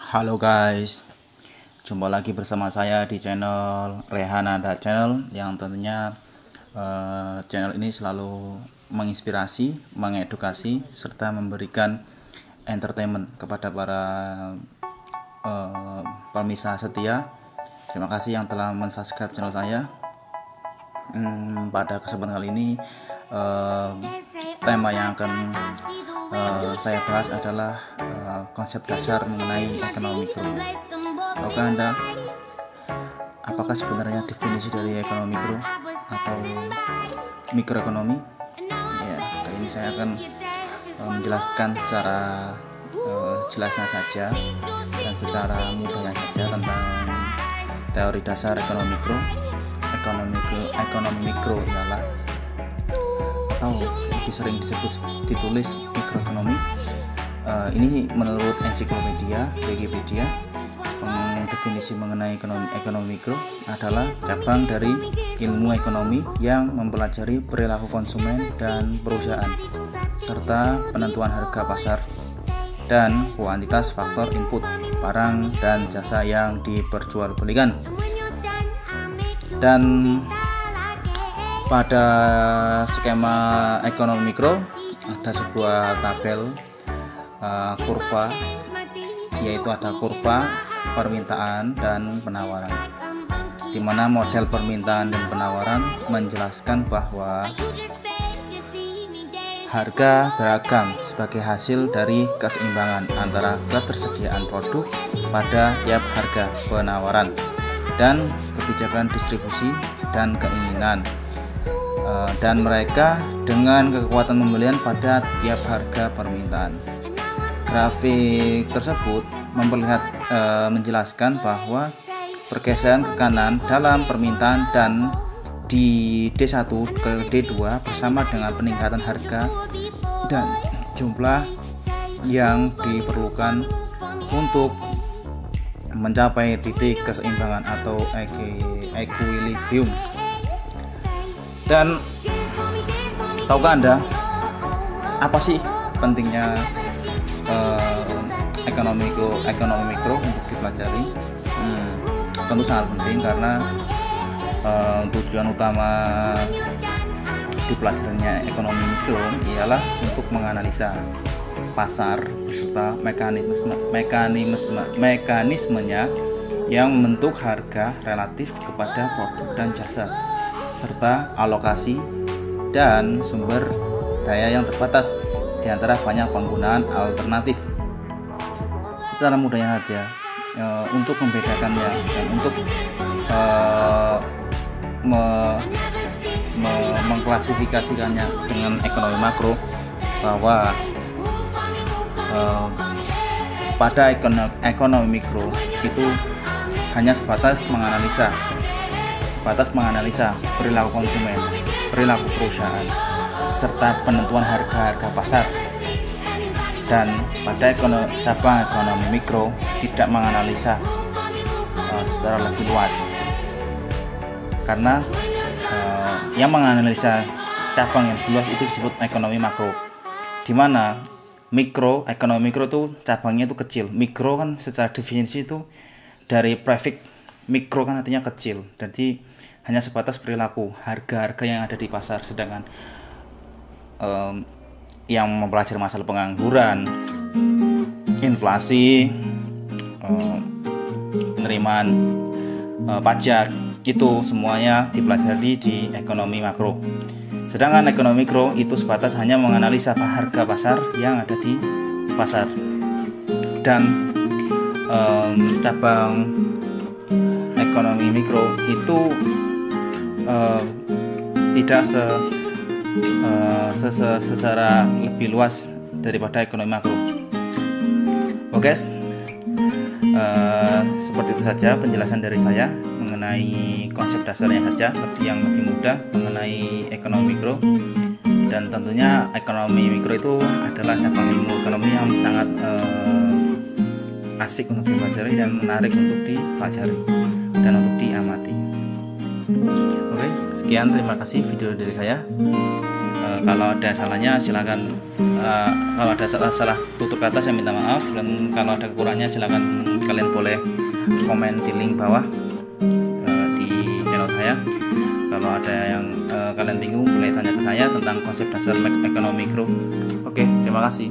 Halo guys, jumpa lagi bersama saya di channel Rehanada Channel, yang tentunya channel ini selalu menginspirasi, mengedukasi, serta memberikan entertainment kepada para pemirsa setia. Terima kasih yang telah mensubscribe channel saya. Pada kesempatan kali ini tema yang akan saya bahas adalah konsep dasar mengenai ekonomi mikro. Tahukah Anda apakah sebenarnya definisi dari ekonomi mikro atau mikroekonomi? Ya, kali ini saya akan menjelaskan secara jelasnya saja dan secara mudahnya saja tentang teori dasar ekonomi mikro. Ekonomi mikro ialah, atau lebih sering ditulis mikroekonomi. Ini menurut ensiklopedia Wikipedia. Definisi mengenai ekonomi mikro adalah cabang dari ilmu ekonomi yang mempelajari perilaku konsumen dan perusahaan, serta penentuan harga pasar dan kuantitas faktor input barang dan jasa yang diperjualbelikan. Dan pada skema ekonomi mikro ada sebuah tabel kurva, yaitu ada kurva permintaan dan penawaran, di mana model permintaan dan penawaran menjelaskan bahwa harga beragam sebagai hasil dari keseimbangan antara ketersediaan produk pada tiap harga penawaran dan kebijakan distribusi dan keinginan dan mereka dengan kekuatan pembelian pada tiap harga permintaan. Grafik tersebut menjelaskan bahwa pergeseran ke kanan dalam permintaan dan di D1 ke D2 bersama dengan peningkatan harga dan jumlah yang diperlukan untuk mencapai titik keseimbangan atau equilibrium. Dan tahukah Anda apa sih pentingnya ekonomi mikro untuk dipelajari? Tentu sangat penting, karena tujuan utama dipelajarinya ekonomi mikro ialah untuk menganalisa pasar beserta mekanismenya yang membentuk harga relatif kepada produk dan jasa, serta alokasi dan sumber daya yang terbatas di antara banyak penggunaan alternatif. Secara mudahnya saja, untuk membedakannya dan untuk mengklasifikasikannya dengan ekonomi makro, bahwa pada ekonomi mikro itu hanya sebatas menganalisa perilaku konsumen, perilaku perusahaan, serta penentuan harga pasar. Dan pada cabang ekonomi mikro tidak menganalisa secara lebih luas, karena yang menganalisa cabang yang luas itu disebut ekonomi makro, di mana ekonomi mikro itu cabangnya itu kecil. Mikro kan secara definisi itu dari prefix mikro, kan artinya kecil, jadi hanya sebatas perilaku harga-harga yang ada di pasar. Sedangkan yang mempelajari masalah pengangguran, inflasi, penerimaan pajak, itu semuanya dipelajari di ekonomi makro. Sedangkan ekonomi mikro itu sebatas hanya menganalisa harga pasar yang ada di pasar. Dan cabang ekonomi mikro itu tidak secara lebih luas daripada ekonomi makro. Oke, seperti itu saja penjelasan dari saya mengenai konsep dasarnya saja, yang lebih mudah mengenai ekonomi mikro. Dan tentunya ekonomi mikro itu adalah cabang ilmu ekonomi yang sangat asik untuk dipelajari dan menarik untuk dipelajari dan untuk diamati. Oke, sekian, terima kasih video dari saya. Kalau ada salahnya silakan, kalau ada salah tutur kata saya minta maaf, dan kalau ada kekurangannya silakan kalian boleh komen di link bawah di channel saya. Kalau ada yang kalian bingung boleh tanya ke saya tentang konsep dasar ekonomi mikro. Oke, terima kasih.